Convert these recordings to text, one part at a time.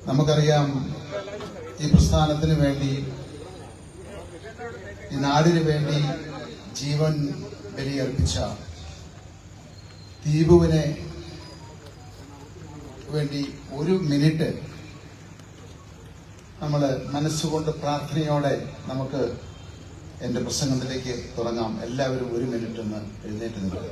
നമുക്കറിയാം, ഈ പ്രസ്ഥാനത്തിന് വേണ്ടി, ഈ നാടിന് വേണ്ടി ജീവൻ ബലിയർപ്പിച്ച ദീപുവിനെ വേണ്ടി ഒരു മിനിറ്റ് നമ്മൾ മനസ്സുകൊണ്ട് പ്രാർത്ഥനയോടെ നമുക്ക് എൻ്റെ പ്രസംഗത്തിലേക്ക് തുടങ്ങാം. എല്ലാവരും ഒരു മിനിറ്റ് ഒന്ന് എഴുന്നേറ്റ് നിൽക്കുക.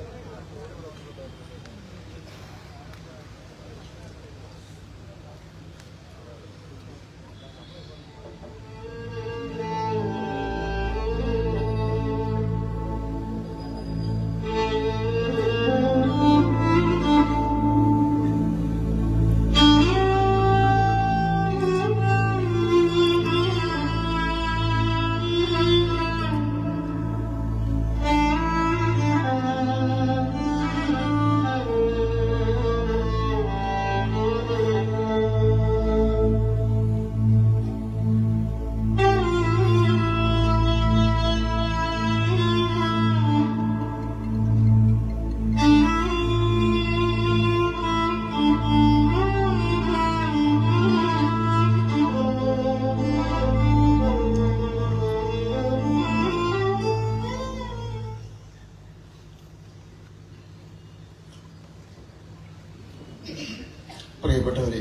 പ്രിയപ്പെട്ടവരെ,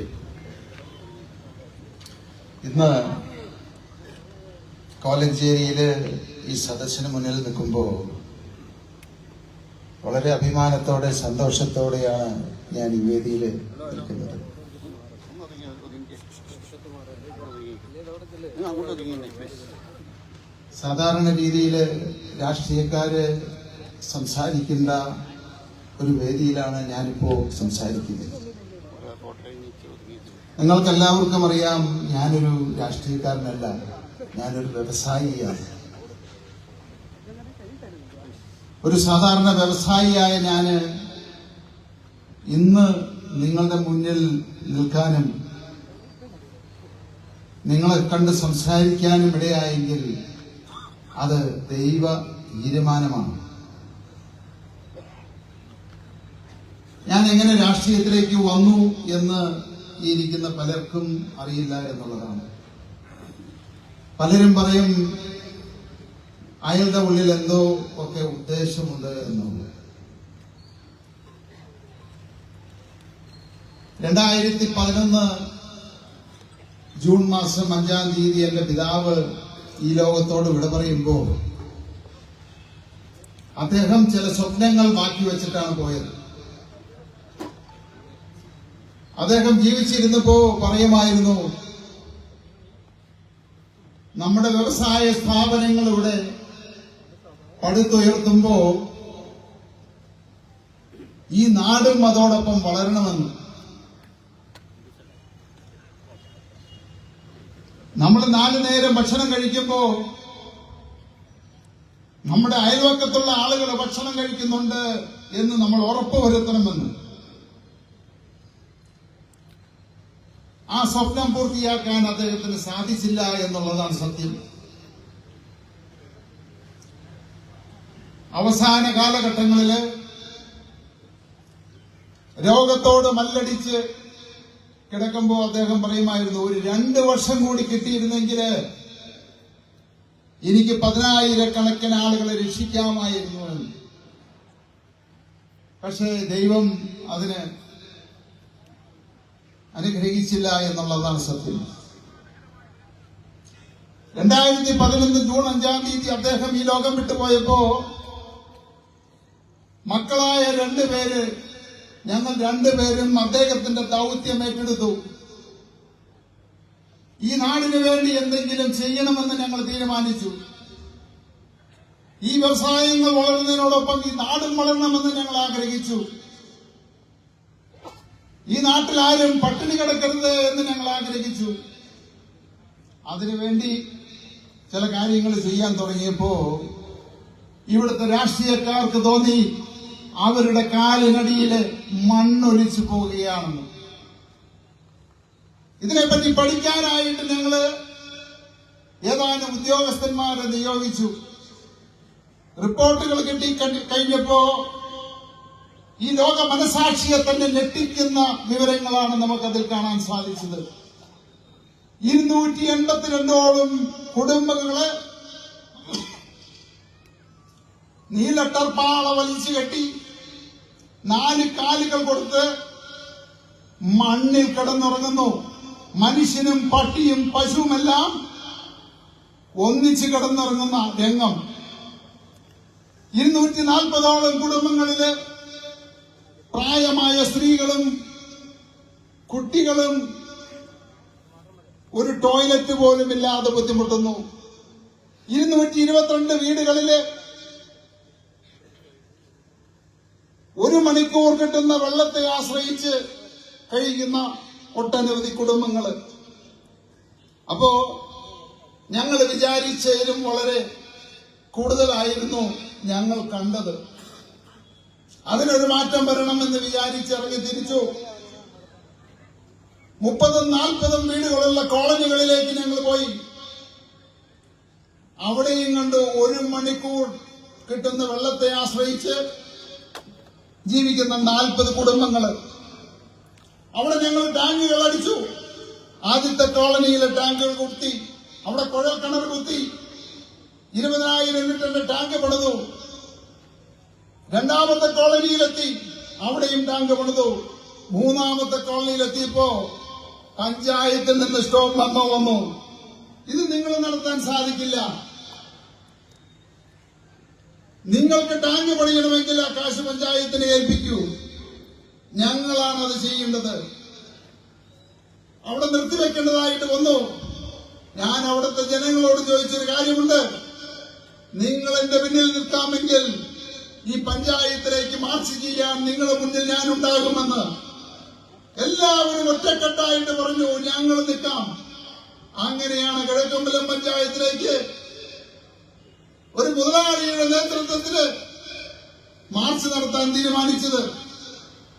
ഇന്ന് കോലഞ്ചേരിയില് ഈ സദസ്സിന് മുന്നിൽ നിൽക്കുമ്പോൾ വളരെ അഭിമാനത്തോടെ സന്തോഷത്തോടെയാണ് ഞാൻ ഈ വേദിയിൽ നിൽക്കുന്നത്. സാധാരണ രീതിയിൽ രാഷ്ട്രീയക്കാര് സംസാരിക്കുന്ന ഒരു വേദിയിലാണ് ഞാനിപ്പോ സംസാരിക്കുന്നത്. നിങ്ങൾക്കെല്ലാവർക്കും അറിയാം, ഞാനൊരു രാഷ്ട്രീയക്കാരനല്ല, ഞാനൊരു വ്യവസായിയാണ്. ഒരു സാധാരണ വ്യവസായിയായ ഞാന് ഇന്ന് നിങ്ങളുടെ മുന്നിൽ നിൽക്കാനും നിങ്ങളെ കണ്ട് സംസാരിക്കാനും ഇടയായെങ്കിൽ അത് ദൈവ തീരുമാനമാണ്. ഞാൻ എങ്ങനെ രാഷ്ട്രീയത്തിലേക്ക് വന്നു എന്ന് ഈ ഇരിക്കുന്ന പലർക്കും അറിയില്ല എന്നുള്ളതാണ്. പലരും പറയും അയാളുടെ ഉള്ളിൽ എന്തോ ഒക്കെ ഉദ്ദേശമുണ്ട് എന്നുള്ളത്. 2011 ജൂൺ മാസം 5-ാം തീയതി എന്റെ പിതാവ് ഈ ലോകത്തോട് വിട പറയുമ്പോൾ അദ്ദേഹം ചില സ്വപ്നങ്ങൾ ബാക്കി വെച്ചിട്ടാണ് പോയത്. അദ്ദേഹം ജീവിച്ചിരുന്നപ്പോ പറയുമായിരുന്നു, നമ്മുടെ വ്യവസായ സ്ഥാപനങ്ങൾ ഇവിടെ പടുത്തുയർത്തുമ്പോ ഈ നാടും അതോടൊപ്പം വളരണമെന്ന്. നമ്മൾ 4 നേരം ഭക്ഷണം കഴിക്കുമ്പോ നമ്മുടെ അയൽവക്കത്തുള്ള ആളുകൾ ഭക്ഷണം കഴിക്കുന്നുണ്ട് എന്ന് നമ്മൾ ഉറപ്പുവരുത്തണമെന്ന്. ആ സ്വപ്നം പൂർത്തിയാക്കാൻ അദ്ദേഹത്തിന് സാധിച്ചില്ല എന്നുള്ളതാണ് സത്യം. അവസാന കാലഘട്ടങ്ങളില് രോഗത്തോട് മല്ലടിച്ച് കിടക്കുമ്പോൾ അദ്ദേഹം പറയുമായിരുന്നു, ഒരു 2 വർഷം കൂടി കിട്ടിയിരുന്നെങ്കിൽ എനിക്ക് 10,000-കണക്കിന് ആളുകളെ രക്ഷിക്കാമായിരുന്നു എന്ന്. പക്ഷേ ദൈവം അതിന് അനുഗ്രഹിച്ചില്ല എന്നുള്ളതാണ് സത്യം. 2011 ജൂൺ 5-ാം തീയതി അദ്ദേഹം ഈ ലോകം വിട്ടുപോയപ്പോ മക്കളായ 2 പേര്, ഞങ്ങൾ 2 പേരും അദ്ദേഹത്തിന്റെ ദൗത്യം ഏറ്റെടുത്തു. ഈ നാടിനു വേണ്ടി എന്തെങ്കിലും ചെയ്യണമെന്ന് ഞങ്ങൾ തീരുമാനിച്ചു. ഈ വ്യവസായങ്ങൾ വളരുന്നതിനോടൊപ്പം ഈ നാടും വളരണമെന്ന് ഞങ്ങൾ ആഗ്രഹിച്ചു. ഈ നാട്ടിൽ ആരും പട്ടിണി കിടക്കരുത് എന്ന് ഞങ്ങൾ ആഗ്രഹിച്ചു. അതിനുവേണ്ടി ചില കാര്യങ്ങൾ ചെയ്യാൻ തുടങ്ങിയപ്പോ ഇവിടുത്തെ രാഷ്ട്രീയക്കാർക്ക് തോന്നി അവരുടെ കാലിനടിയില് മണ്ണൊലിച്ചു പോവുകയാണെന്ന്. ഇതിനെപ്പറ്റി പഠിക്കാനായിട്ട് ഞങ്ങള് ഏതാനും ഉദ്യോഗസ്ഥന്മാരെ നിയോഗിച്ചു. റിപ്പോർട്ടുകൾ കിട്ടി കഴിഞ്ഞപ്പോ ഈ ലോക മനസാക്ഷിയെ തന്നെ ഞെട്ടിക്കുന്ന വിവരങ്ങളാണ് നമുക്കതിൽ കാണാൻ സാധിച്ചത്. 282ഓളം കുടുംബങ്ങളെ നീലട്ടർപ്പാള വലിച്ചു കെട്ടി 4 കാലുകൾ കൊടുത്ത് മണ്ണിൽ കിടന്നുറങ്ങുന്നു. മനുഷ്യനും പട്ടിയും പശുവുമെല്ലാം ഒന്നിച്ച് കിടന്നുറങ്ങുന്ന രംഗം. 240ഓളം കുടുംബങ്ങളില് പ്രായമായ സ്ത്രീകളും കുട്ടികളും ഒരു ടോയ്ലറ്റ് പോലും ഇല്ലാതെ ബുദ്ധിമുട്ടുന്നു. 222 വീടുകളില് 1 മണിക്കൂർ കിട്ടുന്ന വെള്ളത്തെ ആശ്രയിച്ച് കഴിയുന്ന ഒട്ടനവധി കുടുംബങ്ങള്. അപ്പോ ഞങ്ങൾ വിചാരിച്ചതിലും വളരെ കൂടുതലായിരുന്നു ഞങ്ങൾ കണ്ടത്. അതിനൊരു മാറ്റം വരണമെന്ന് വിചാരിച്ചിറങ്ങി തിരിച്ചു. 30-40 വീടുകളുള്ള കോളനികളിലേക്ക് ഞങ്ങൾ പോയി. അവിടെയും കണ്ടു 1 മണിക്കൂർ കിട്ടുന്ന വെള്ളത്തെ ആശ്രയിച്ച് ജീവിക്കുന്ന 40 കുടുംബങ്ങള്. അവിടെ ഞങ്ങൾ ടാങ്കുകൾ അടിച്ചു. ആദ്യത്തെ കോളനിയിലെ ടാങ്കുകൾ കുത്തി, അവിടെ കുഴൽ കിണർ കുത്തി 20,000 ലിറ്ററിന്റെ ടാങ്ക് പണിതു. 2ാമത്തെ കോളനിയിലെത്തി, അവിടെയും ടാങ്ക് പണിതു. 3ാമത്തെ കോളനിയിലെത്തിയപ്പോ പഞ്ചായത്തിൽ നിന്ന് സ്റ്റോപ്പ് മെമ്മോ വന്നു. ഇത് നിങ്ങൾ നടത്താൻ സാധിക്കില്ല. നിങ്ങൾക്ക് ടാങ്ക് പണിയണമെങ്കിൽ ആ കാശ് പഞ്ചായത്തിനെ ഏൽപ്പിക്കൂ, ഞങ്ങളാണ് അത് ചെയ്യേണ്ടത്. അവിടെ നിർത്തിവെക്കേണ്ടതായിട്ട് വന്നു. ഞാൻ അവിടുത്തെ ജനങ്ങളോട് ചോദിച്ചൊരു കാര്യമുണ്ട്. നിങ്ങൾ എന്റെ പിന്നിൽ നിൽക്കാമെങ്കിൽ ഈ പഞ്ചായത്തിലേക്ക് മാർച്ച് ചെയ്യാൻ നിങ്ങളുടെ മുന്നിൽ ഞാൻ ഉണ്ടാകുമെന്ന് എല്ലാവരും ഒറ്റക്കെട്ടായിട്ട് പറഞ്ഞു. ഞങ്ങൾ നിൽക്കാം. അങ്ങനെയാണ് കിഴക്കമ്പലം പഞ്ചായത്തിലേക്ക് ഒരു മുതലാളിയുടെ നേതൃത്വത്തിൽ മാർച്ച് നടത്താൻ തീരുമാനിച്ചത്.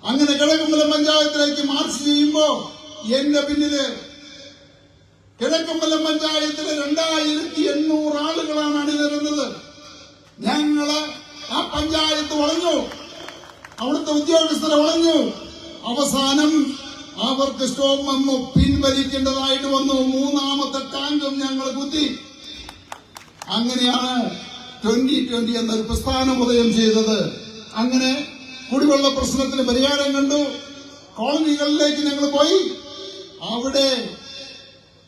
അങ്ങനെ കിഴക്കമ്പലം പഞ്ചായത്തിലേക്ക് മാർച്ച് ചെയ്യുമ്പോ എന്റെ പിന്നില് കിഴക്കമ്പലം പഞ്ചായത്തിലെ 2800 ആളുകളാണ് അണിനിരുന്നത്. ഞങ്ങള് ആ പഞ്ചായത്ത് വളഞ്ഞു, അവിടുത്തെ ഉദ്യോഗസ്ഥരെ വളഞ്ഞു. അവസാനം അവർക്ക് സ്റ്റോപ്പ് മെമ്മോ പിൻവലിക്കേണ്ടതായിട്ട് വന്നു. 3ാമത്തെ ടാങ്കും ഞങ്ങൾ കുത്തി. അങ്ങനെയാണ് 2020 എന്നൊരു പ്രസ്ഥാനം ഉദയം ചെയ്തത്. അങ്ങനെ കുടിവെള്ള പ്രശ്നത്തിന് പരിഹാരം കണ്ടു. കോളനികളിലേക്ക് ഞങ്ങൾ പോയി. അവിടെ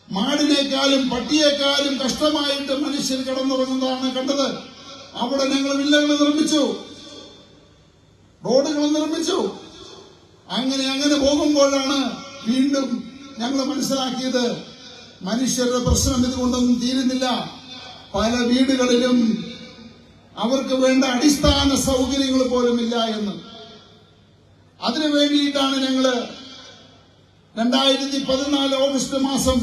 മാടിനേക്കാളും പട്ടിയേക്കാളും കഷ്ടമായിട്ട് മനുഷ്യർ കിടന്നുറങ്ങുന്നതാണ് കണ്ടത്. അവിടെ ഞങ്ങൾ വില്ലകൾ നിർമ്മിച്ചു, റോഡുകൾ നിർമ്മിച്ചു. അങ്ങനെ പോകുമ്പോഴാണ് വീണ്ടും ഞങ്ങൾ മനസ്സിലാക്കിയത് മനുഷ്യരുടെ പ്രശ്നം ഇതുകൊണ്ടൊന്നും തീരുന്നില്ല. പല വീടുകളിലും അവർക്ക് വേണ്ട അടിസ്ഥാന സൗകര്യങ്ങൾ പോലും ഇല്ല എന്ന്. അതിനു വേണ്ടിയിട്ടാണ് ഞങ്ങള് 2014 ഓഗസ്റ്റ് മാസം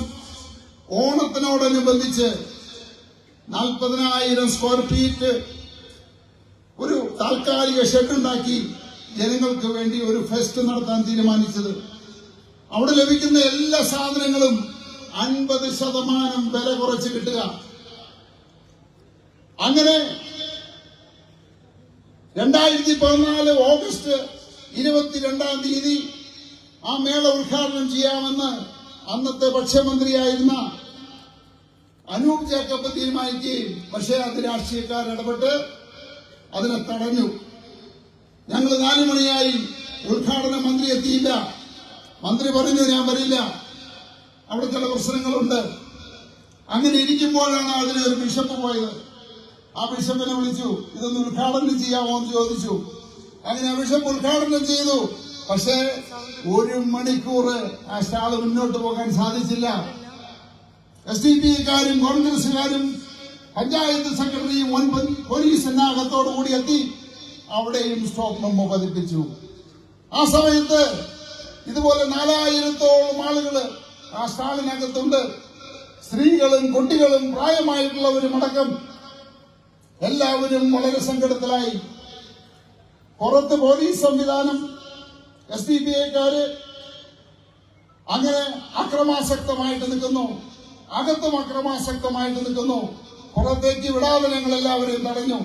ഓണത്തിനോടനുബന്ധിച്ച് 40,000 സ്ക്വയർ ഫീറ്റ് ഒരു താൽക്കാലിക ഷെഡുണ്ടാക്കി ജനങ്ങൾക്ക് വേണ്ടി ഒരു ഫെസ്റ്റ് നടത്താൻ തീരുമാനിച്ചത്. അവിടെ ലഭിക്കുന്ന എല്ലാ സാധനങ്ങളും 50% വില കുറച്ച് കിട്ടുക. അങ്ങനെ 2014 ഓഗസ്റ്റ് 22-ാം തീയതി ആ മേള ഉദ്ഘാടനം ചെയ്യാമെന്ന് അന്നത്തെ ഭക്ഷ്യമന്ത്രിയായിരുന്ന അനൂപ് ജേക്കബ് തീരുമാനിക്കുകയും, പക്ഷേ അത് രാഷ്ട്രീയക്കാർ ഇടപെട്ട് അതിനെ തടഞ്ഞു. ഞങ്ങൾ 4 മണിയായി, ഉദ്ഘാടന മന്ത്രി എത്തിയില്ല. മന്ത്രി പറഞ്ഞു ഞാൻ വരില്ല, അവിടെ ചില പ്രശ്നങ്ങളുണ്ട്. അങ്ങനെ ഇരിക്കുമ്പോഴാണ് അതിനൊരു ബിഷപ്പ് പോയത്. ആ ബിഷപ്പിനെ വിളിച്ചു, ഇതൊന്ന് ഉദ്ഘാടനം ചെയ്യാമോ എന്ന് ചോദിച്ചു. അങ്ങനെ ബിഷപ്പ് ഉദ്ഘാടനം ചെയ്തു. പക്ഷേ 1 മണിക്കൂർ ആ സ്റ്റാള് മുന്നോട്ട് പോകാൻ സാധിച്ചില്ല. SDPക്കാരും കോൺഗ്രസുകാരും പഞ്ചായത്ത് സെക്രട്ടറിയും പോലീസ് അകത്തോടു കൂടി എത്തി. അവിടെയും സ്റ്റോപ്പ് മെമ്മോ പതിപ്പിച്ചു. ആ സമയത്ത് ഇതുപോലെ 4000-ഓളം ആളുകൾ ആ സ്റ്റാളിനകത്തുണ്ട്. സ്ത്രീകളും കുട്ടികളും പ്രായമായിട്ടുള്ളവരും അടക്കം എല്ലാവരും വളരെ സങ്കടത്തിലായി. പുറത്ത് പോലീസ് സംവിധാനം, SDPക്കാര് അങ്ങനെ അക്രമാസക്തമായിട്ട് നിൽക്കുന്നു, അകത്തും അക്രമാസക്തമായിട്ട് നിൽക്കുന്നു. പുറത്തേക്ക് വിടാതെ ഞങ്ങൾ എല്ലാവരെയും തടഞ്ഞു.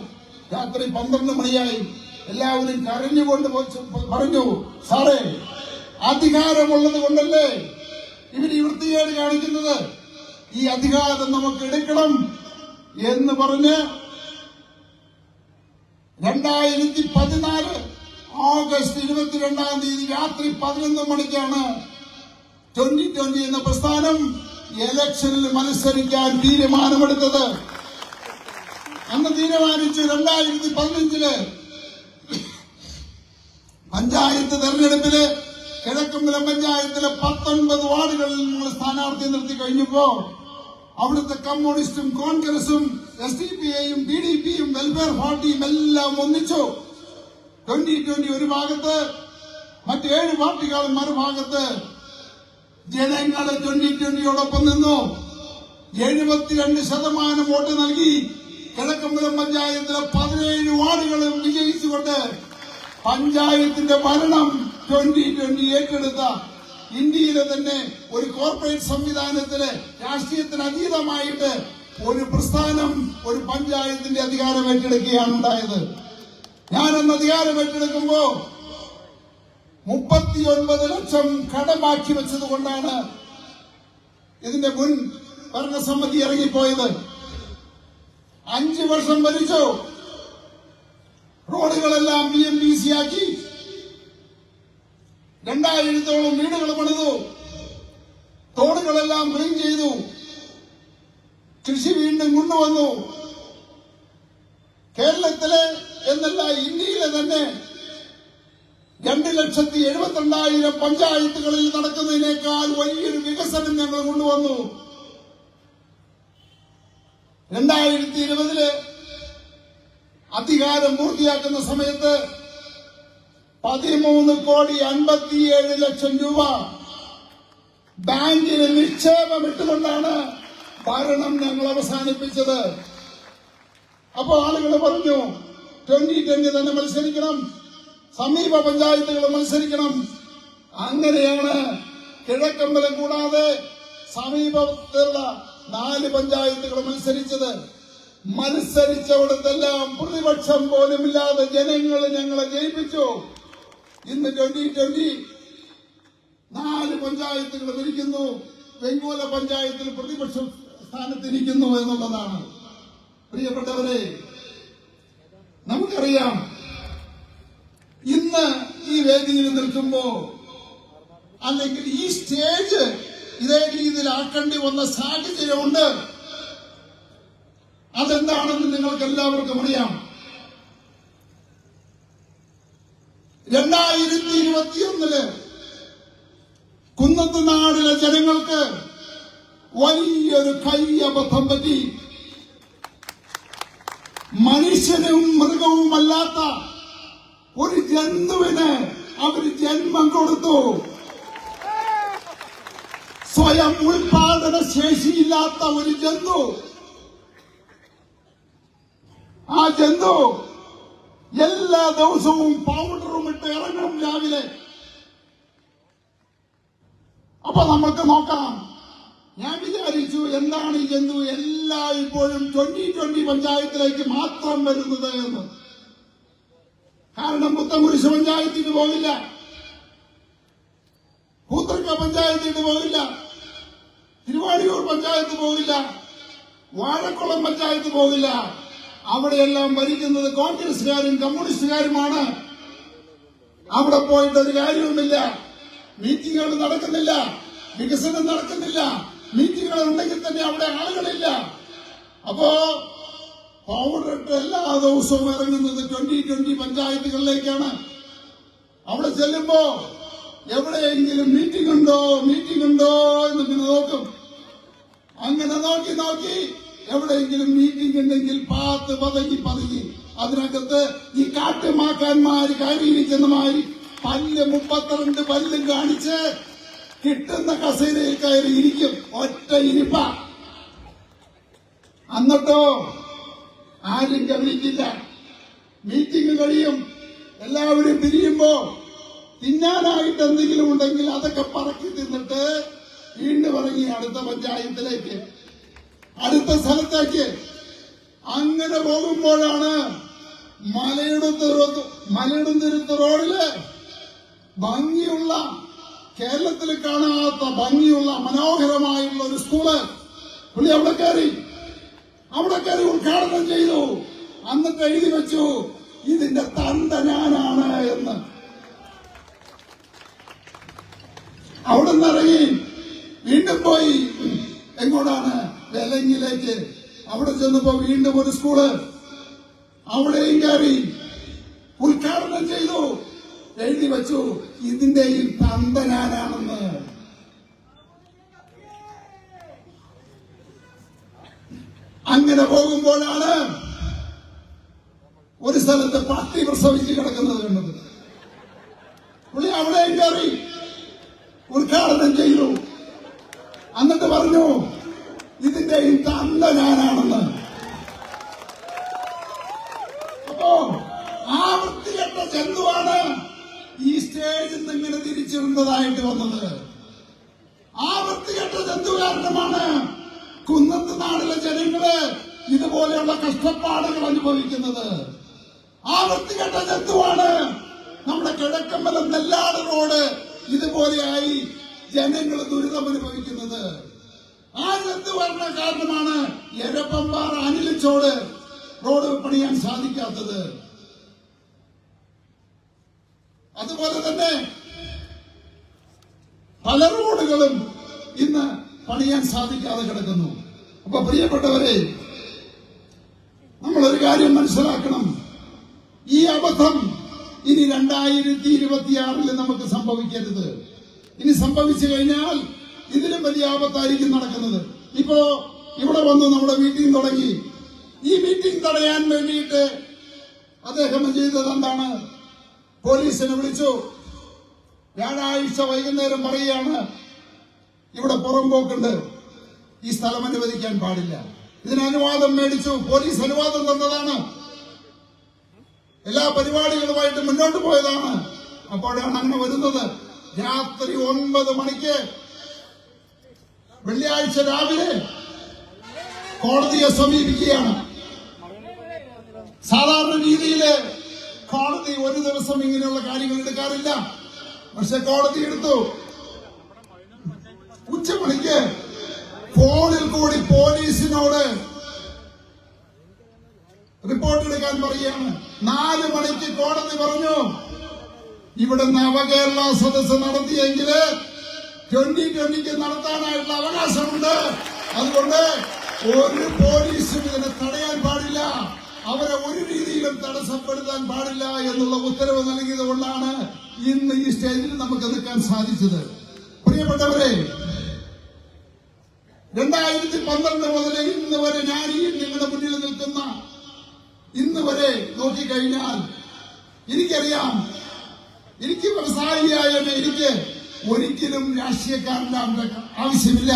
രാത്രി 12 മണിയായി. എല്ലാവരും കരഞ്ഞുകൊണ്ട് പറഞ്ഞു, സാറേ അധികാരമുള്ളത് കൊണ്ടല്ലേ ഇവർ ഈ വൃത്തികേട് കാണിക്കുന്നത്? ഈ അധികാരം നമുക്ക് എടുക്കണം എന്ന് പറഞ്ഞ് 2014 ഓഗസ്റ്റ് 22-ാം തീയതി രാത്രി 11 മണിക്കാണ് 2020 എന്ന പ്രസ്ഥാനം ഇലക്ഷനിൽ മത്സരിക്കാൻ തീരുമാനമെടുത്തത്. അന്ന് തീരുമാനിച്ചു 2015 പഞ്ചായത്ത് തെരഞ്ഞെടുപ്പില് കിഴക്കമ്പലം പഞ്ചായത്തിലെ 19 വാർഡുകളിൽ നമ്മൾ സ്ഥാനാർത്ഥി നിർത്തി കഴിഞ്ഞപ്പോ അവിടുത്തെ കമ്മ്യൂണിസ്റ്റും കോൺഗ്രസും SDPIയും PDPയും വെൽഫെയർ പാർട്ടിയും എല്ലാം ഒന്നിച്ചു 2020 ഒരു ഭാഗത്ത് മറ്റ് 7 പാർട്ടികളും മറുഭാഗത്ത് ജനങ്ങളെ 2020യോടൊപ്പം നിന്നു. 72% വോട്ട് നൽകി കിഴക്കമ്പലം പഞ്ചായത്തിലെ 17 വാർഡുകളും വിജയിച്ചുകൊണ്ട് പഞ്ചായത്തിന്റെ ഭരണം 2020 ഏറ്റെടുത്ത ഇന്ത്യയിലെ തന്നെ ഒരു കോർപ്പറേറ്റ് സംവിധാനത്തിലെ രാഷ്ട്രീയത്തിന് അതീതമായിട്ട് ഒരു പ്രസ്ഥാനം ഒരു പഞ്ചായത്തിന്റെ അധികാരം ഏറ്റെടുക്കുകയാണ് ഉണ്ടായത്. ഞാനന്ന് അധികാരം ഏറ്റെടുക്കുമ്പോ 39 ലക്ഷം കടമാക്കി വെച്ചത് കൊണ്ടാണ് ഇതിന്റെ മുൻ ഭരണസമിതി ഇറങ്ങിപ്പോയത്. 5 വർഷം ഭരിച്ചു. റോഡുകളെല്ലാം BMDC ആക്കി. 2000-ഓളം വീടുകൾ പണിതു. തോടുകളെല്ലാം ക്ലീൻ ചെയ്തു. കൃഷി വീണ്ടും കൊണ്ടുവന്നു. കേരളത്തിലെ എന്നല്ല ഇന്ത്യയിലെ തന്നെ 2,72,000 പഞ്ചായത്തുകളിൽ നടക്കുന്നതിനേക്കാൾ വലിയൊരു വികസനം ഞങ്ങൾ കൊണ്ടുവന്നു. 2020 അധികാരം പൂർത്തിയാക്കുന്ന സമയത്ത് 13,57,00,000 രൂപ ബാങ്കിന് നിക്ഷേപം ഇട്ടുകൊണ്ടാണ് ഭരണം ഞങ്ങൾ അവസാനിപ്പിച്ചത്. അപ്പോൾ ആളുകൾ പറഞ്ഞു 2020 തന്നെ മത്സരിക്കണം, സമീപ പഞ്ചായത്തുകൾ മത്സരിക്കണം. അങ്ങനെയാണ് കിഴക്കമ്പലം കൂടാതെ സമീപത്തുള്ള 4 പഞ്ചായത്തുകൾ മത്സരിച്ചത്. മത്സരിച്ചവിടത്തെല്ലാം പ്രതിപക്ഷം പോലുമില്ലാതെ ജനങ്ങൾ ഞങ്ങളെ ജയിപ്പിച്ചു. ഇന്ന് 2020 4 പഞ്ചായത്തുകൾ ഭരിക്കുന്നു. വെങ്കോല പഞ്ചായത്തിൽ പ്രതിപക്ഷ സ്ഥാനത്തിരിക്കുന്നു എന്നുള്ളതാണ്. പ്രിയപ്പെട്ടവരെ, നമുക്കറിയാം ഇന്ന് ഈ വേദിയിൽ നിൽക്കുമ്പോ അല്ലെങ്കിൽ ഈ സ്റ്റേജ് ഇതേ രീതിയിൽ ആക്കേണ്ടി വന്ന സാഹചര്യമുണ്ട്. അതെന്താണെന്ന് നിങ്ങൾക്ക് എല്ലാവർക്കും അറിയാം. 2021 കുന്നത്തുനാടിലെ ജനങ്ങൾക്ക് വലിയൊരു കയ്യബദ്ധം പറ്റി. മനുഷ്യനും മൃഗവുമല്ലാത്ത ഒരു ജന്തുവിന് അവർ ജന്മം കൊടുത്തു. സ്വയം ഉൽപാദന ശേഷിയില്ലാത്ത ഒരു ജന്തു. ആ ജന്തു എല്ലാ ദിവസവും പൗഡറും ഇട്ട് ഇറങ്ങും രാവിലെ. അപ്പൊ നമുക്ക് നോക്കാം. ഞാൻ വിചാരിച്ചു എന്താണ് ഈ ജന്തു ഇപ്പോഴും 2020 പഞ്ചായത്തിലേക്ക് മാത്രം വരുന്നത് എന്ന്. കാരണം പുത്തൻകുരിശ് പഞ്ചായത്തിന് പോകില്ല, പൂത്തൃക്ക പഞ്ചായത്തിന് പോകില്ല, തിരുവാടിയൂർ പഞ്ചായത്ത് പോകില്ല, വാഴക്കുളം പഞ്ചായത്ത് പോകില്ല. അവിടെയെല്ലാം ഭരിക്കുന്നത് കോൺഗ്രസുകാരും കമ്മ്യൂണിസ്റ്റുകാരുമാണ്. അവിടെ പോയിട്ട് ഒരു കാര്യവുമില്ല. മീറ്റിങ്ങുകൾ നടക്കുന്നില്ല, വികസനം നടക്കുന്നില്ല. മീറ്റിങ്ങുകൾ ഉണ്ടെങ്കിൽ തന്നെ അവിടെ ആളുകളില്ല. അപ്പോ പൗഡറിട്ട് എല്ലാ ദിവസവും ഇറങ്ങുന്നത് 2020 പഞ്ചായത്തുകളിലേക്കാണ്. അവിടെ ചെല്ലുമ്പോ എവിടെയെങ്കിലും മീറ്റിംഗ് ഉണ്ടോ എന്ന് പിന്നെ നോക്കും. അങ്ങനെ നോക്കി എവിടെയെങ്കിലും മീറ്റിംഗ് ഉണ്ടെങ്കിൽ പതുങ്ങി അതിനകത്ത് ഈ കാട്ടുമാക്കാന്മാര് കയറിയിരിക്കുന്നമാര് 32 പല്ലും കാണിച്ച് കിട്ടുന്ന കസേരയിൽ കയറി ഇരിക്കും. ഒറ്റ ഇരിപ്പ. എന്നിട്ടോ ആരും ഗവനിക്കില്ല. മീറ്റിംഗ് കഴിയും, എല്ലാവരും പിരിയുമ്പോ തിന്നാനായിട്ട് എന്തെങ്കിലും ഉണ്ടെങ്കിൽ അതൊക്കെ പറക്കി തിന്നിട്ട് വീണ്ടും ഇറങ്ങി അടുത്ത പഞ്ചായത്തിലേക്ക്, അടുത്ത സ്ഥലത്തേക്ക്. അങ്ങനെ പോകുമ്പോഴാണ് മലയിടത്തുരുത്ത് റോഡില് കേരളത്തിൽ കാണാത്ത ഭംഗിയുള്ള മനോഹരമായുള്ള ഒരു സ്കൂള് പുള്ളി അവിടെ കയറി ഉദ്ഘാടനം ചെയ്തു. എന്നിട്ട് എഴുതി വെച്ചു, ഇതിന്റെ തന്ത ഞാനാണ് എന്ന്. അവിടെ നിന്ന് ഇറങ്ങി വീണ്ടും പോയി എങ്ങോട്ടാണ്? വെലങ്ങിലേക്ക്. അവിടെ ചെന്നപ്പോ വീണ്ടും ഒരു സ്കൂള്, അവിടെയും കയറി ഉദ്ഘാടനം ചെയ്തു, എഴുതി വെച്ചു, ഇതിന്റെയും തന്ത ഞാനാണെന്ന്. അങ്ങനെ പോകുമ്പോഴാണ് ഒരു സ്ഥലത്ത് പട്ടി പ്രസവിച്ച് കിടക്കുന്നത് കണ്ടത്. പുള്ളി അവിടെയും കയറി ഉദ്ഘാടനം ചെയ്തു. എന്നിട്ട് പറഞ്ഞു, ഇതിന്റെയും തന്ത ഞാനാണെന്ന്. അപ്പോ ആ വൃത്തികെട്ട ജന്തുവാണ് ഈ സ്റ്റേജിൽ നിന്ന് ഇങ്ങനെ തിരിച്ചിടുന്നതായിട്ട് വന്നത്. ആ വൃത്തികെട്ട ജന്തു കാരണമാണ് കുന്നത്ത് നാടിലെ ജനങ്ങള് ഇതുപോലെയുള്ള കഷ്ടപ്പാടുകൾ അനുഭവിക്കുന്നത്. ആ വൃത്തികെട്ട ജന്തുവാണ് നമ്മുടെ കിഴക്കമ്പലം നെല്ലാട് റോഡ് ഇതുപോലെയായി ജനങ്ങൾ ദുരിതം അനുഭവിക്കുന്നത്. ആ ജന്തു വരണ കാരണമാണ് എരപ്പമ്പാറ അനിലിച്ചോട് റോഡ് പണിയാൻ സാധിക്കാത്തത്. അതുപോലെ തന്നെ പല റോഡുകളും ഇന്ന് പണിയാൻ സാധിക്കാതെ കിടക്കുന്നു. അപ്പൊ പ്രിയപ്പെട്ടവരെ, നമ്മളൊരു കാര്യം മനസ്സിലാക്കണം. ഈ അബദ്ധം ഇനി 2026 നമുക്ക് സംഭവിക്കരുത്. ഇനി സംഭവിച്ചു കഴിഞ്ഞാൽ ഇതിലും വലിയ ആപത്തായിരിക്കും നടക്കുന്നത്. ഇപ്പോ ഇവിടെ വന്ന് നമ്മുടെ മീറ്റിംഗ് തുടങ്ങി. ഈ മീറ്റിംഗ് തടയാൻ വേണ്ടിയിട്ട് അദ്ദേഹം ചെയ്തത് എന്താണ്? പോലീസിനെ വിളിച്ചു. വ്യാഴാഴ്ച വൈകുന്നേരം പറയുകയാണ്, ഇവിടെ പുറംപോക്കുണ്ട്, ഈ സ്ഥലം അനുവദിക്കാൻ പാടില്ല. ഇതിന് അനുവാദം മേടിച്ചു. പോലീസ് അനുവാദം തന്നതാണ്. എല്ലാ പരിപാടികളുമായിട്ട് മുന്നോട്ട് പോയതാണ്. അപ്പോഴാണ് അങ്ങനെ വരുന്നത്. രാത്രി 9 മണിക്ക് വെള്ളിയാഴ്ച രാവിലെ കോടതിയെ സമീപിക്കുകയാണ്. സാധാരണ രീതിയിൽ കോടതി ഒരു ദിവസം ഇങ്ങനെയുള്ള കാര്യങ്ങൾ എടുക്കാറില്ല. പക്ഷെ കോടതി എടുത്തു. ഉച്ചമണിക്ക് ഫോണിൽ കൂടി പോലീസിനോട് റിപ്പോർട്ട് എടുക്കാൻ പറയുകയാണ്. 4 മണിക്ക് കോടതി പറഞ്ഞു, ഇവിടെ നവകേരള സദസ്സ് നടത്തിയെങ്കിൽ 2020 നടത്താനായിട്ടുള്ള അവകാശമുണ്ട്. അതുകൊണ്ട് ഒരു പോലീസും ഇതിനെ തടയാൻ പാടില്ല, അവരെ ഒരു രീതിയിലും തടസ്സപ്പെടുത്താൻ പാടില്ല എന്നുള്ള ഉത്തരവ് നൽകിയത് കൊണ്ടാണ് ഇന്ന് ഈ സ്റ്റേജിൽ നമുക്ക് നിൽക്കാൻ സാധിച്ചത്. പ്രിയപ്പെട്ടവരെ, 2012 മുതൽ ഇന്ന് വരെ ഞാൻ ഈ നിങ്ങളുടെ മുന്നിൽ നിൽക്കുന്ന ഇന്ന് വരെ നോക്കിക്കഴിഞ്ഞാൽ എനിക്കറിയാം, എനിക്ക് വ്യവസായിയായ എനിക്ക് ഒരിക്കലും രാഷ്ട്രീയക്കാരന്റെ ആവശ്യമില്ല.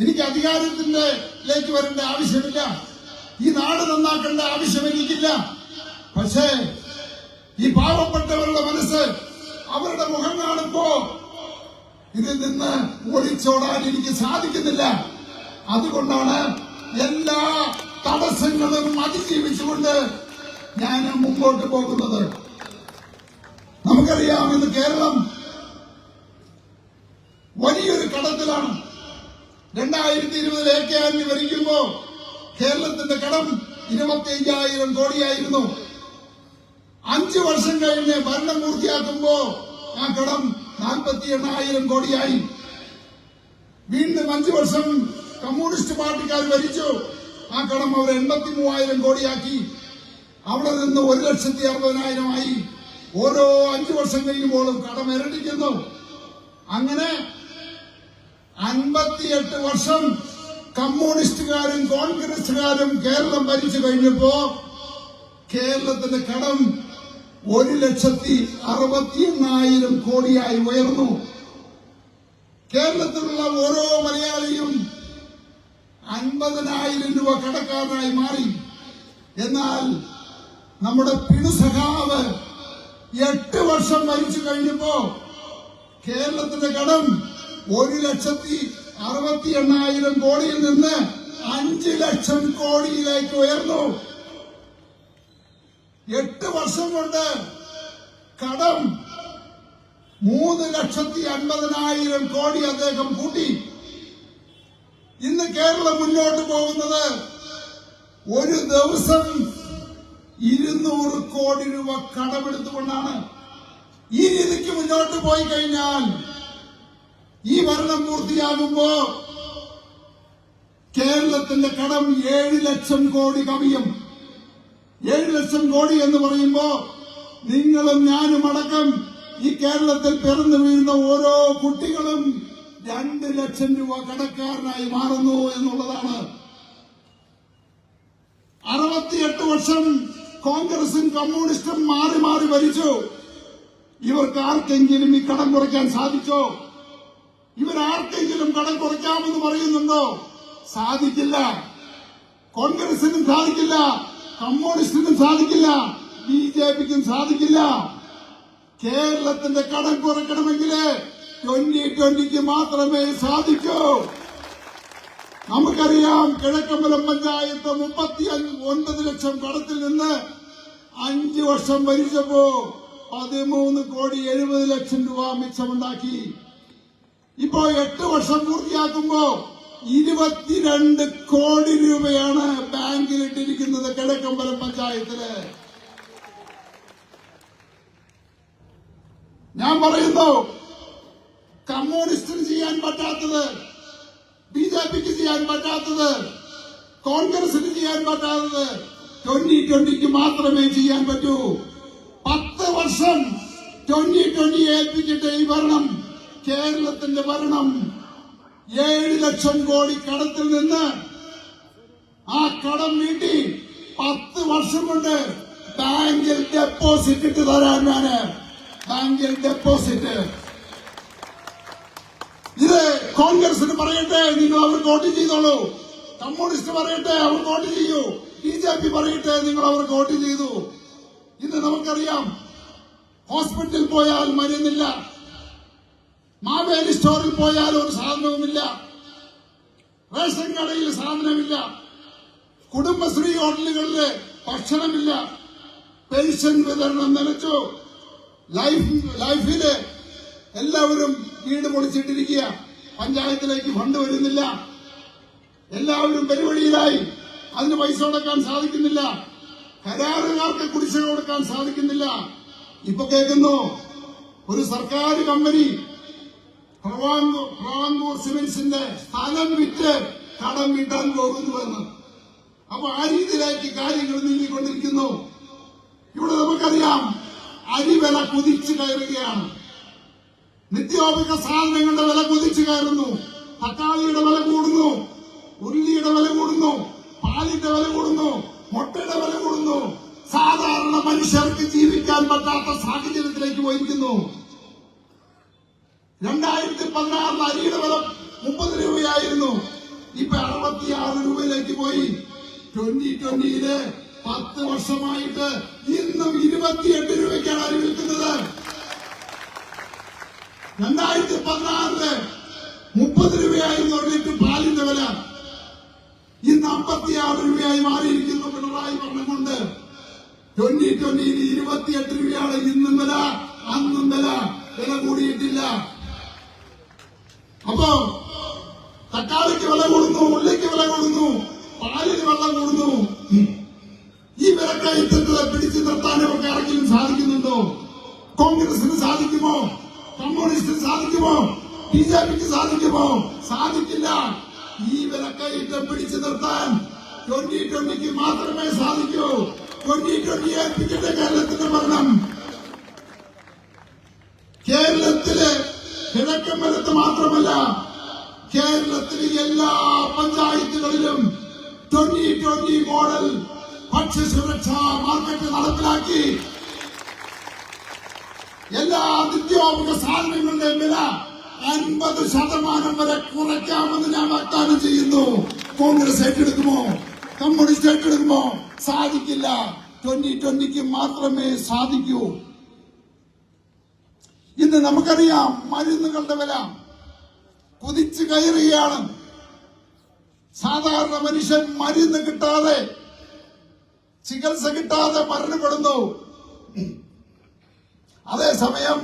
എനിക്ക് അധികാരത്തിലേക്ക് വരേണ്ട ആവശ്യമില്ല. ഈ നാട് നന്നാക്കേണ്ട ആവശ്യം എനിക്കില്ല. പക്ഷേ ഈ പാവപ്പെട്ടവരുടെ മനസ്സ്, അവരുടെ മുഖം കാണുമ്പോ ഇതിൽ നിന്ന് ഒളിച്ചോടാൻ എനിക്ക് സാധിക്കുന്നില്ല. അതുകൊണ്ടാണ് എല്ലാ തടസ്സങ്ങളും അതിജീവിച്ചുകൊണ്ട് ഞാൻ മുമ്പോട്ട് പോകുന്നത്. നമുക്കറിയാം, ഇന്ന് കേരളം വലിയൊരു കടത്തിലാണ്. 2020 AK ആന്റണി ഭരിക്കുമ്പോ കേരളത്തിന്റെ കടം 25,000 കോടിയായിരുന്നു. 5 വർഷം കഴിഞ്ഞ് ഭരണം പൂർത്തിയാക്കുമ്പോ ആ കടം 48,000 കോടിയായി. വീണ്ടും 5 വർഷം കമ്മ്യൂണിസ്റ്റ് പാർട്ടിക്കാർ ഭരിച്ചു. ആ കടം അവർ 83,000 കോടിയാക്കി. അവിടെ നിന്ന് 1,60,60,000 ആയി. ഓരോ 5 വർഷം കഴിയുമ്പോഴും കടം ഇരട്ടിക്കുന്നു. അങ്ങനെ 58 വർഷം കമ്മ്യൂണിസ്റ്റുകാരും കോൺഗ്രസുകാരും കേരളം ഭരിച്ചു കഴിഞ്ഞപ്പോ കേരളത്തിന്റെ കടം 1,68,000 കോടിയായി ഉയർന്നു. കേരളത്തിലുള്ള ഓരോ മലയാളിയും 50,000 രൂപ കടക്കാരനായി മാറി. എന്നാൽ നമ്മുടെ പിണുസഖാവ് 8 വർഷം ഭരിച്ചു കഴിഞ്ഞപ്പോ കേരളത്തിന്റെ കടം 1,68,000 കോടിയിൽ നിന്ന് 5 ലക്ഷം കോടിയിലേക്ക് ഉയർന്നു. 8 വർഷം കൊണ്ട് കടം 3,50,000 കോടി അദ്ദേഹം കൂട്ടി. ഇന്ന് കേരളം മുന്നോട്ട് പോകുന്നത് ഒരു ദിവസം 200 കോടി രൂപ കടമെടുത്തുകൊണ്ടാണ്. ഈ രീതിക്ക് മുന്നോട്ട് പോയി കഴിഞ്ഞാൽ ഈ ഭരണം പൂർത്തിയാകുമ്പോ കേരളത്തിന്റെ കടം 7 ലക്ഷം കോടി കവിയും. 7 ലക്ഷം കോടി എന്ന് പറയുമ്പോ നിങ്ങളും ഞാനും അടക്കം ഈ കേരളത്തിൽ പിറന്നു വീഴുന്ന ഓരോ കുട്ടികളും 2 ലക്ഷം രൂപ കടക്കാരനായി മാറുന്നു എന്നുള്ളതാണ്. 68 വർഷം കോൺഗ്രസും കമ്മ്യൂണിസ്റ്റും മാറി മാറി ഭരിച്ചു. ഇവർക്ക് ആർക്കെങ്കിലും ഈ കടം കുറയ്ക്കാൻ സാധിച്ചോ? ഇവരാർക്കെങ്കിലും കടം കുറയ്ക്കാമെന്ന് പറയുന്നുണ്ടോ? സാധിക്കില്ല. കോൺഗ്രസിനും സാധിക്കില്ല, കമ്മ്യൂണിസ്റ്റിനും സാധിക്കില്ല, BJPക്കും സാധിക്കില്ല. കേരളത്തിന്റെ കടം കുറയ്ക്കണമെങ്കിൽ 2020 മാത്രമേ സാധിക്കൂ. നമുക്കറിയാം, കിഴക്കമ്പലം പഞ്ചായത്ത് 39 ലക്ഷം കടത്തിൽ നിന്ന് 5 വർഷം ഭരിച്ചപ്പോ 13 കോടി 70 ലക്ഷം രൂപ മിച്ചമുണ്ടാക്കി. ഇപ്പോ 8 വർഷം പൂർത്തിയാക്കുമ്പോ 22 കോടി രൂപയാണ് ബാങ്കിലിട്ടിരിക്കുന്നത് കിഴക്കമ്പലം പഞ്ചായത്തില്. ഞാൻ പറയുന്നു, കമ്മ്യൂണിസ്റ്റിന് ചെയ്യാൻ പറ്റാത്തത്, BJPക്ക് ചെയ്യാൻ പറ്റാത്തത്, കോൺഗ്രസിന് ചെയ്യാൻ പറ്റാത്തത് 2020 മാത്രമേ ചെയ്യാൻ പറ്റൂ. 10 വർഷം 2020 ഏൽപ്പിച്ചിട്ട് ഈ ഭരണം, കേരളത്തിന്റെ ഭരണം 7 ലക്ഷം കോടി കടത്തിൽ നിന്ന് ആ കടം വീട്ടി 10 വർഷം കൊണ്ട് ബാങ്കിൽ ഡെപ്പോസിറ്റ് ഇട്ട് തരാനാണ്. ബാങ്കിൽ ഡെപ്പോസിറ്റ്. ഇത് കോൺഗ്രസിന് പറയട്ടെ, നിങ്ങൾ അവർക്ക് വോട്ട് ചെയ്തോളൂ. കമ്മ്യൂണിസ്റ്റ് പറയട്ടെ, അവർക്ക് വോട്ട് ചെയ്യൂ. BJP പറയട്ടെ, നിങ്ങൾ അവർക്ക് വോട്ട് ചെയ്തു. ഇന്ന് നമുക്കറിയാം, ഹോസ്പിറ്റലിൽ പോയാൽ മരുന്നില്ല, മാവേലി സ്റ്റോറിൽ പോയാൽ ഒരു സാധനവുമില്ല, റേഷൻ കടയിൽ സാധനമില്ല, കുടുംബശ്രീ ഹോട്ടലുകളിൽ ഭക്ഷണമില്ല, പെൻഷൻ വിതരണം നിലച്ചു, ലൈഫില് എല്ലാവരും വീട് പൊളിച്ചിട്ടിരിക്കുക, പഞ്ചായത്തിലേക്ക് ഫണ്ട് വരുന്നില്ല, എല്ലാവരും പരിപാടിയിലായി, അതിന് പൈസ കൊടുക്കാൻ സാധിക്കുന്നില്ല, കരാറുകാർക്ക് കുടിശ്ശിക കൊടുക്കാൻ സാധിക്കുന്നില്ല. ഇപ്പൊ കേൾക്കുന്നു, ഒരു സർക്കാർ കമ്പനി ട്രാവൻകൂർ സിമെന്റ്സിന്റെ സ്ഥലം വിറ്റ് കടം വീട്ടാൻ പോകുന്നുവെന്ന്. അപ്പൊ ആ രീതിയിലേക്ക് കാര്യങ്ങൾ നീങ്ങിക്കൊണ്ടിരിക്കുന്നു. ഇവിടെ നമുക്കറിയാം, അരിവില കുതിച്ചു കയറുകയാണ്, നിത്യോപയോഗ സാധനങ്ങളുടെ വില കുതിച്ചു കയറുന്നു, തക്കാളിയുടെ വില കൂടുന്നു, ഉള്ളിയുടെ വില കൂടുന്നു, പാലിന്റെ വില കൂടുന്നു, മുട്ടയുടെ വില കൂടുന്നു. സാധാരണ മനുഷ്യർക്ക് ജീവിക്കാൻ പറ്റാത്ത സാഹചര്യത്തിലേക്ക് പോയിരിക്കുന്നു. 2016 അരിയുടെ വില 30 രൂപയായിരുന്നു, ഇപ്പൊ 66 രൂപയിലേക്ക് പോയി. 2020 10 വർഷമായിട്ട് ഇന്നും 28 രൂപയ്ക്കാണ് അരി വിൽക്കുന്നത്. 2016 30 രൂപയായിരുന്നു 1 ലിറ്റർ പാലിന്റെ വില, ഇന്ന് 56 രൂപയായി മാറിയിരിക്കുന്നു. പിണറായി പറഞ്ഞുകൊണ്ട് 2020 28 രൂപയാണ് ഇന്നും വില, അന്നും വില കൂടിയിട്ടില്ല. അപ്പോ തക്കാളിക്ക് വില കൂടുന്നു, ഉള്ളിക്ക് വില കൂടുന്നു, പാലിന് വെള്ളം കൂടുന്നു. ഈ വിലക്കയറ്റത്തെ പിടിച്ചു നിർത്താൻ ഇവർക്ക് ആർക്കെങ്കിലും സാധിക്കുന്നുണ്ടോ? കോൺഗ്രസിന് സാധിക്കുമോ? കമ്മ്യൂണിസ്റ്റിന് സാധിക്കുമോ? BJPക്ക് സാധിക്കുമോ? സാധിക്കില്ല. ഈ വിലക്കയറ്റം പിടിച്ചു നിർത്താൻ 2020 മാത്രമേ സാധിക്കൂ. 2020 ഏൽപ്പിക്കട്ടെ കേരളത്തിന്റെ ഭരണം. കേരളത്തിലെ കിഴക്കമ്പലത്ത് മാത്രമല്ല, കേരളത്തിലെ എല്ലാ പഞ്ചായത്തുകളിലും 2020 മോഡൽ ഭക്ഷ്യസുരക്ഷാ മാർക്കറ്റ് നടപ്പിലാക്കി എല്ലാ നിത്യോപയോഗ സാധനങ്ങളുടെയും വില 50% വരെ കുറയ്ക്കാമെന്ന് ഞാൻ വാഗ്ദാനം ചെയ്യുന്നു. കോൺഗ്രസ് ഏറ്റെടുക്കുമോ? കമ്മ്യൂണിസ്റ്റ് ഏറ്റെടുക്കുമോ? സാധിക്കില്ല. 2020 മാത്രമേ സാധിക്കൂ. ഇന്ന് നമുക്കറിയാം, മരുന്നുകളുടെ വില കുതിച്ചു കയറുകയാണ്. സാധാരണ മനുഷ്യൻ മരുന്ന് കിട്ടാതെ, ചികിത്സ കിട്ടാതെ മരണപ്പെടുന്നു. അതേസമയം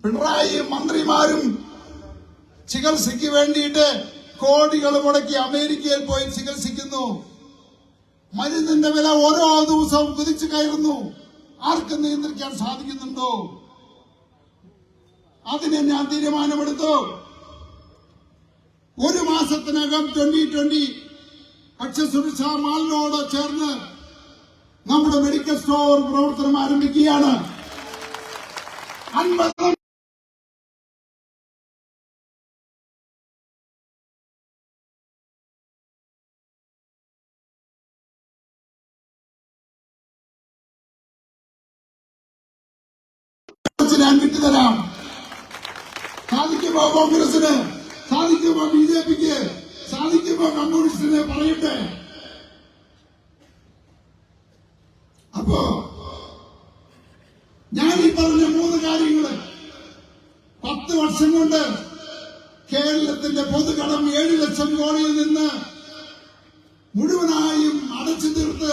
പിണറായി മന്ത്രിമാരും ചികിത്സയ്ക്ക് വേണ്ടിയിട്ട് കോടികൾ മുടക്കി അമേരിക്കയിൽ പോയി ചികിത്സിക്കുന്നു. മരുന്നിന്റെ വില ഓരോ ദിവസവും കുതിച്ചു കയറുന്നു. ആർക്കും നിയന്ത്രിക്കാൻ സാധിക്കുന്നുണ്ടോ? അതിനെ ഞാൻ തീരുമാനമെടുത്തു. ഒരു മാസത്തിനകം 2020 ഭക്ഷ്യസുരക്ഷാ മാളിനോട് ചേർന്ന് നമ്മുടെ മെഡിക്കൽ സ്റ്റോർ പ്രവർത്തനം ആരംഭിക്കുകയാണ്. 50 ഞാൻ വിട്ടുതരാം. സാധിക്കുമോ കോൺഗ്രസിന്? സാധിക്കുമോ ബിജെപിക്ക്? സാധിക്കുമോ കമ്മ്യൂണിസ്റ്റിന്? പറയട്ടെ. അപ്പോ ഞാൻ ഈ പറഞ്ഞ 3 കാര്യങ്ങള് 10 വർഷം കൊണ്ട് കേരളത്തിന്റെ പൊതുകടം 7 ലക്ഷം കോടിയിൽ നിന്ന് മുഴുവനായും അടച്ചു തീർത്ത്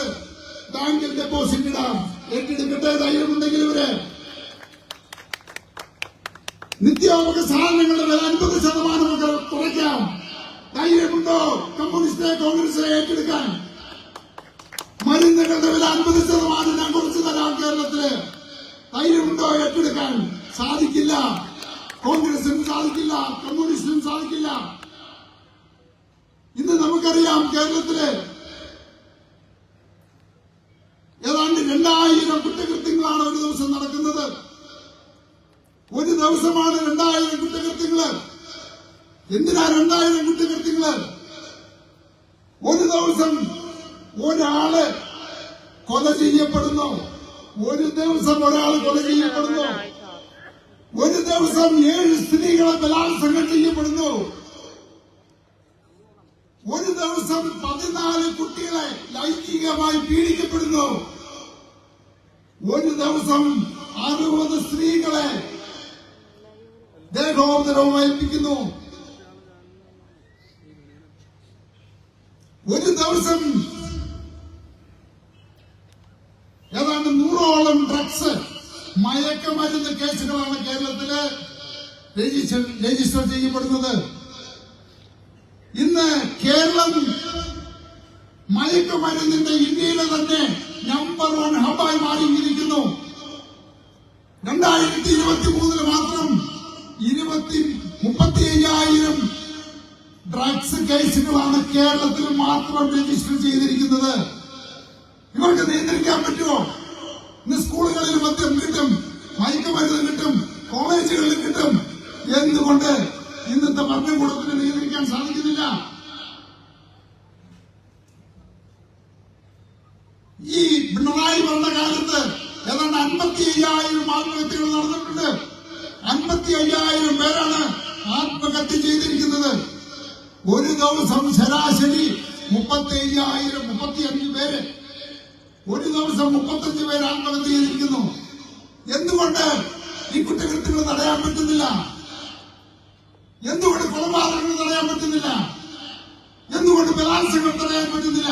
ബാങ്കിൽ ഡെപ്പോസിറ്റ് ഇടാം. ഏറ്റെടുക്കട്ടെ. ധൈര്യമുണ്ടെങ്കിൽ ഇവര് നിത്യോപക സാധനങ്ങളുടെ വില 50% കുറയ്ക്കാം. ധൈര്യമുണ്ടോ കമ്മ്യൂണിസ്റ്റ് കോൺഗ്രസിനെ ഏറ്റെടുക്കാൻ? മരുന്നുകളുടെ വില 50% ഞാൻ കുറച്ചു തരാം കേരളത്തില്. ധൈര്യമുണ്ടോ ഏറ്റെടുക്കാൻ? സാധിക്കില്ല. കോൺഗ്രസിനും സാധിക്കില്ല, കമ്മ്യൂണിസ്റ്റിനും സാധിക്കില്ല. ഇന്ന് നമുക്കറിയാം കേരളത്തില് ഏതാണ്ട് 2000 കുറ്റകൃത്യങ്ങളാണ് ഒരു ദിവസം നടക്കുന്നത്. ഒരു ദിവസമാണ് 2000 കുറ്റകൃത്യങ്ങള്. എന്തിനാ 2000 കുറ്റകൃത്യങ്ങള്? ഒരു ദിവസം ഒരാള് കൊല ചെയ്യപ്പെടുന്നു. ഒരു ദിവസം ഒരാൾ കൊല ചെയ്യപ്പെടുന്നു. ഒരു ദിവസം 7 സ്ത്രീകളെ ബലാത്സംഗം ചെയ്യപ്പെടുന്നു. ഒരു ദിവസം 14 കുട്ടികളെ ലൈംഗികമായി പീഡിക്കപ്പെടുന്നു. ഒരു ദിവസം 60 സ്ത്രീകളെ ദേഹോപദ്രവം ഏൽപ്പിക്കുന്നു. ഒരു ദിവസം ഏതാണ്ട് 100ഓളം ഡ്രഗ്സ് മയക്കമരുന്ന് കേസുകളാണ് കേരളത്തില് രജിസ്റ്റർ ചെയ്യപ്പെടുന്നത്. ഇന്ന് കേരളം മയക്കുമരുന്നിന്റെ ഇന്ത്യയിലെ തന്നെ നമ്പർ 1 ഹബ്ബായി മാറിയിരിക്കുന്നു. 2023 മാത്രം 35,000 ഡ്രഗ്സ് കേസുകളാണ് കേരളത്തിൽ മാത്രം രജിസ്റ്റർ ചെയ്തിരിക്കുന്നത്. ഇവർക്ക് നിയന്ത്രിക്കാൻ പറ്റുമോ? ഇന്ന് സ്കൂളുകളിൽ മദ്യം കിട്ടും, മയക്കുമരുന്ന് കിട്ടും, കോളേജുകളിൽ കിട്ടും. എന്തുകൊണ്ട് ഇന്നത്തെ ഭരണകൂടത്തിന് നിയന്ത്രിക്കാൻ സാധിക്കുന്നില്ല? ഈ പിണറായി ഭരണകാലത്ത് ഏതാണ്ട് 55,000 ആത്മഹത്യകൾ നടന്നിട്ടുണ്ട്. 55,000 പേരാണ് ആത്മഹത്യ ചെയ്തിരിക്കുന്നത്. ഒരു ദിവസം ശരാശരി 35,000 പേര്. ഒരു ദിവസം 35 പേര് ആത്മഹത്യ ചെയ്തിരിക്കുന്നു. എന്തുകൊണ്ട് ഈ കുറ്റകൃത്യങ്ങൾ തടയാൻ പറ്റുന്നില്ല? എന്തുകൊണ്ട് കൊലപാതകങ്ങൾ തടയാൻ പറ്റുന്നില്ല? എന്തുകൊണ്ട് ബലാത്സംഗം തടയാൻ പറ്റുന്നില്ല?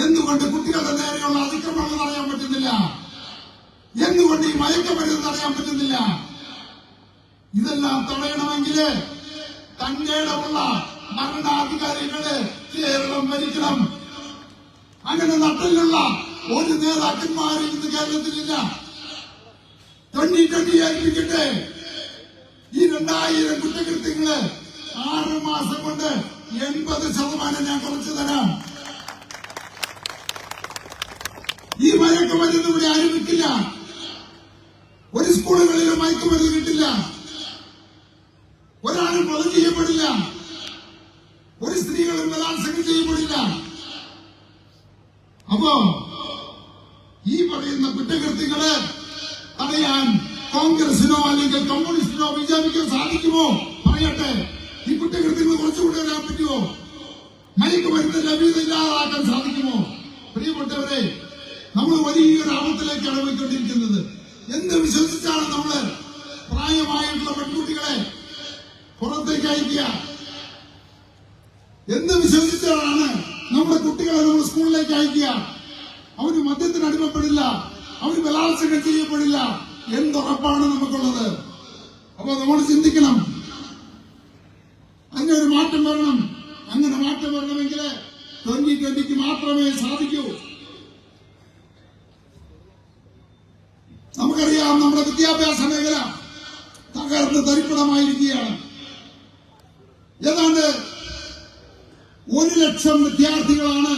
എന്തുകൊണ്ട് കുട്ടികളുടെ നേരെയുള്ള അതിക്രമങ്ങൾ തടയാൻ പറ്റുന്നില്ല? എന്തുകൊണ്ട് ഈ മയക്കമരുന്ന് തടയാൻ പറ്റുന്നില്ല? ഇതെല്ലാം തടയണമെങ്കിൽ തന്റെ ഇടമുള്ള ഭരണാധികാരികള് കേരളം ഭരിക്കണം. അങ്ങനെ നട്ടിലുള്ള ഒരു നേതാക്കന്മാരും ഇന്ന് കേരളത്തിലില്ല. 2020 ഏൽപ്പിക്കട്ടെ. ഈ 2000 കുറ്റകൃത്യങ്ങള് 6 മാസം കൊണ്ട് 80% ഞാൻ കുറച്ചു തരാം. ഈ മയക്കുമരുന്ന് ഇവിടെ ആരും വിൽക്കില്ല. ഒരു സ്കൂളുകളിലും മയക്കുമരുന്ന് കിട്ടില്ല. ഒരാളും കൊല ചെയ്യപ്പെടില്ല. ഒരു സ്ത്രീകളും ബലാത്സംഗം ചെയ്യപ്പെടില്ല. അപ്പോ ഈ പറയുന്ന കുറ്റകൃത്യങ്ങള് തടയാൻ കോൺഗ്രസിനോ അല്ലെങ്കിൽ കമ്മ്യൂണിസ്റ്റിനോ ബിജെപിക്കോ സാധിക്കുമോ? പറയട്ടെ. ഈ കുറ്റകൃത്യങ്ങൾ കുറച്ചുകൂടി വരാൻ പറ്റുമോ? മയക്കുമരുന്ന് ലഭ്യത ഇല്ലാതാക്കാൻ സാധിക്കുമോ? പ്രിയപ്പെട്ടവരെ, നമ്മൾ വലിയൊരു ആപത്തിലേക്കാണ് പോയിക്കൊണ്ടിരിക്കുന്നത്. എന്ത് വിശ്വസിച്ചാണ് നമ്മള് പ്രായമായിട്ടുള്ള പെൺകുട്ടികളെ പുറത്തേക്ക് അയക്കുക? എന്ത് വിശ്വസിച്ചാണ് നമ്മുടെ കുട്ടികളെ നമ്മൾ സ്കൂളിലേക്ക് അയക്കുക? അവര് മദ്യത്തിന് അടിമപ്പെടില്ല, അവര് ബലാത്സംഗം ചെയ്യപ്പെടില്ല. എന്തുറപ്പാണ് നമുക്കുള്ളത്? അപ്പൊ നമ്മൾ ചിന്തിക്കണം. അതിനൊരു മാറ്റം മാറ്റം വരണം. അങ്ങനെ മാറ്റം വരണമെങ്കിൽ 2020 മാത്രമേ സാധിക്കൂ. നമുക്കറിയാം, നമ്മുടെ വിദ്യാഭ്യാസ മേഖല തകർന്ന് തരിപ്പണമായിരിക്കുകയാണ്. ഏതാണ്ട് 1 ലക്ഷം വിദ്യാർത്ഥികളാണ്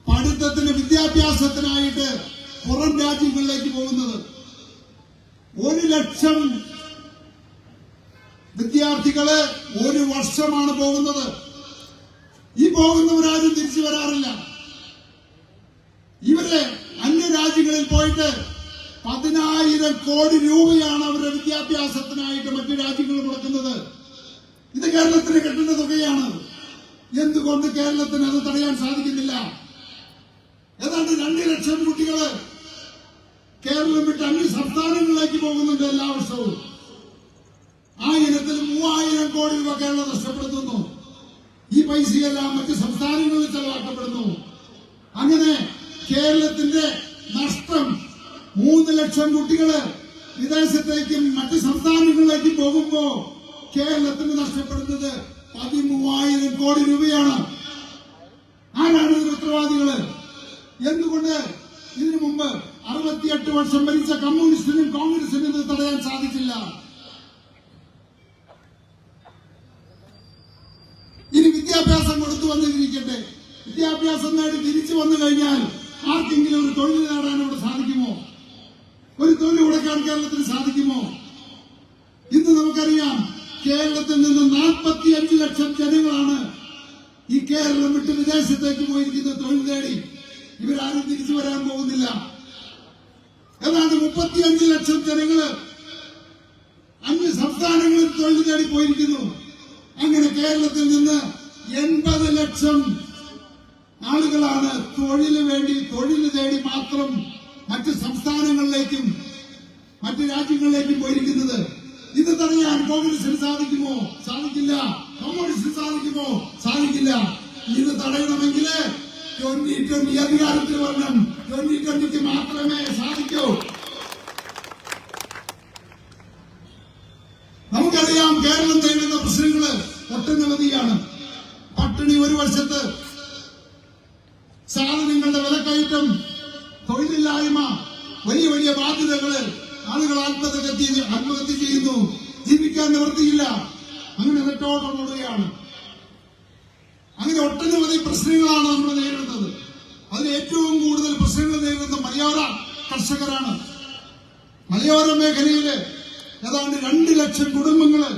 പഠിത്തത്തിന് വിദ്യാഭ്യാസത്തിനായിട്ട് പുറം രാജ്യങ്ങളിലേക്ക് പോകുന്നത്. 1 ലക്ഷം വിദ്യാർത്ഥികള് ഒരു വർഷമാണ് പോകുന്നത്. ഈ പോകുന്നവരാരും തിരിച്ചു വരാറില്ല. ഇവര് അന്യരാജ്യങ്ങളിൽ പോയിട്ട് 10,000 കോടി രൂപയാണ് അവരുടെ വിദ്യാഭ്യാസത്തിനായിട്ട് മറ്റു രാജ്യങ്ങൾ മുടക്കുന്നത്. ഇത് കേരളത്തിന് കിട്ടുന്ന തുകയാണ്. എന്തുകൊണ്ട് കേരളത്തിന് അത് തടയാൻ സാധിക്കുന്നില്ല? ഏതാണ്ട് 2 ലക്ഷം കുട്ടികള് കേരളം വിട്ട് അന്യ സംസ്ഥാനങ്ങളിലേക്ക് പോകുന്നുണ്ട് എല്ലാ വർഷവും. ആ ഇനത്തിൽ 3,000 കോടി രൂപ കേരളം നഷ്ടപ്പെടുത്തുന്നു. ഈ പൈസയെല്ലാം മറ്റ് സംസ്ഥാനങ്ങളിൽ ചെലവാക്കപ്പെടുന്നു. അങ്ങനെ കേരളത്തിന്റെ നഷ്ടം 3 ലക്ഷം കുട്ടികള് വിദേശത്തേക്കും മറ്റ് സംസ്ഥാനങ്ങളിലേക്കും പോകുമ്പോ കേരളത്തിന് നഷ്ടപ്പെടുന്നത് 13,000 കോടി രൂപയാണ്. ആരാണ് ഇതിന് ഉത്തരവാദികള്? എന്തുകൊണ്ട് ഇതിനു മുമ്പ് 68 വർഷം ഭരിച്ച കമ്മ്യൂണിസ്റ്റിനും കോൺഗ്രസിനും ഇത് തടയാൻ സാധിച്ചില്ല? ഇനി വിദ്യാഭ്യാസം കൊടുത്തു വന്നിരിക്കട്ടെ. വിദ്യാഭ്യാസം നേടി തിരിച്ചു വന്നു കഴിഞ്ഞാൽ ആർക്കെങ്കിലും ഒരു തൊഴിൽ നേടാൻ ഇവിടെ സാധിക്കുമോ? ഒരു തൊഴിൽ കൊടുക്കാൻ കേരളത്തിന് സാധിക്കുമോ? ഇന്ന് നമുക്കറിയാം, കേരളത്തിൽ നിന്ന് 45 ലക്ഷം ജനങ്ങളാണ് ഈ കേരളം വിട്ട് വിദേശത്തേക്ക് പോയിരിക്കുന്നത് തൊഴിൽ നേടി. ഇവരാരും തിരിച്ചു വരാൻ പോകുന്നില്ല. ഏതാണ്ട് 35 ലക്ഷം ജനങ്ങള് അന്യ സംസ്ഥാനങ്ങളിൽ തൊഴിൽ നേടി പോയിരിക്കുന്നു. അങ്ങനെ കേരളത്തിൽ നിന്ന് 80 ലക്ഷം ആളുകളാണ് തൊഴിലിന് വേണ്ടി തൊഴിൽ തേടി മാത്രം മറ്റ് സംസ്ഥാനങ്ങളിലേക്കും മറ്റ് രാജ്യങ്ങളിലേക്കും പോയിരിക്കുന്നത്. ഇത് തടയാൻ കോൺഗ്രസിന് സാധിക്കുമോ? സാധിക്കില്ല. കമ്മ്യൂണിസ്റ്റിന് സാധിക്കുമോ? സാധിക്കില്ല. ഇത് തടയണമെങ്കിൽ 2020 അധികാരത്തിൽ വരണം. 2020 മാത്രമേ സാധിക്കൂ. നമുക്കറിയാം, കേരളം നേരിടുന്ന പ്രശ്നങ്ങള് ഒട്ടനവധിയാണ്. പട്ടിണി ഒരു വശത്ത്, സാധനങ്ങളുടെ വിലക്കയറ്റം, തൊഴിലില്ലായ്മ, വലിയ വലിയ ബാധ്യതകള്, ആളുകൾ ആത്മഹത്യ ചെയ്യുന്നു, ജീവിക്കാൻ നിവൃത്തിയില്ല. അങ്ങനെ നെട്ടോട്ടമോടുകയാണ്. അങ്ങനെ ഒട്ടനവധി പ്രശ്നങ്ങളാണ് നമ്മൾ നേരിടുന്നത്. അതിൽ ഏറ്റവും കൂടുതൽ പ്രശ്നങ്ങൾ നേരിടുന്ന മലയോര കർഷകരാണ്. മലയോര മേഖലയില് ഏതാണ്ട് 2 ലക്ഷം കുടുംബങ്ങള്,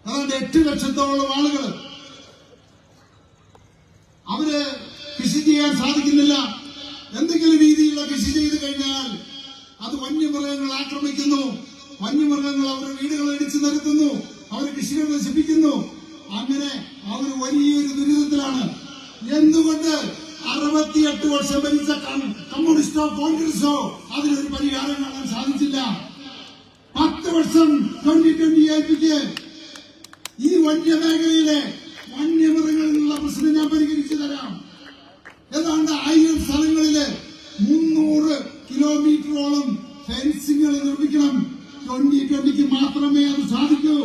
ഏതാണ്ട് 8 ലക്ഷത്തോളം ആളുകള് അവര് കൃഷി ചെയ്യാൻ സാധിക്കുന്നില്ല. എന്തെങ്കിലും രീതിയിലുള്ള കൃഷി ചെയ്തു കഴിഞ്ഞാൽ അത് വന്യമൃഗങ്ങൾ ആക്രമിക്കുന്നു. വന്യമൃഗങ്ങൾ അവരുടെ വീടുകൾ ഇടിച്ചു നിരത്തുന്നു, അവർ കൃഷികൾ നശിപ്പിക്കുന്നു. അങ്ങനെ അവർ വലിയൊരു ദുരിതത്തിലാണ്. എന്തുകൊണ്ട് 68 വർഷം ഭരിച്ച കമ്മ്യൂണിസ്റ്റോ കോൺഗ്രസോ അതിനൊരു പരിഹാരം കാണാൻ സാധിച്ചില്ല? 10 വർഷം 2020 ഏൽപ്പിക്ക് ഈ വന്യമേഖലയിലെ വന്യമൃഗങ്ങളിലുള്ള പ്രശ്നം ഞാൻ പരിഹരിച്ചു തരാം. ഏതാണ്ട് 1000 സ്ഥലങ്ങളില് 300 കിലോമീറ്ററോളം ഫെൻസിംഗുകൾ നിർമ്മിക്കണം. 2020 മാത്രമേ അത് സാധിക്കൂ.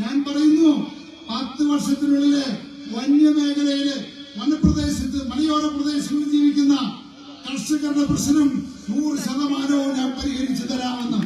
ഞാൻ പറയുന്നു, 10 വർഷത്തിനുള്ളില് വന്യമേഖലയില് വനപ്രദേശത്ത് മലയോര പ്രദേശങ്ങളിൽ ജീവിക്കുന്ന കർഷകരുടെ പ്രശ്നം 100% ഞാൻ പരിഹരിച്ചു തരാമെന്ന്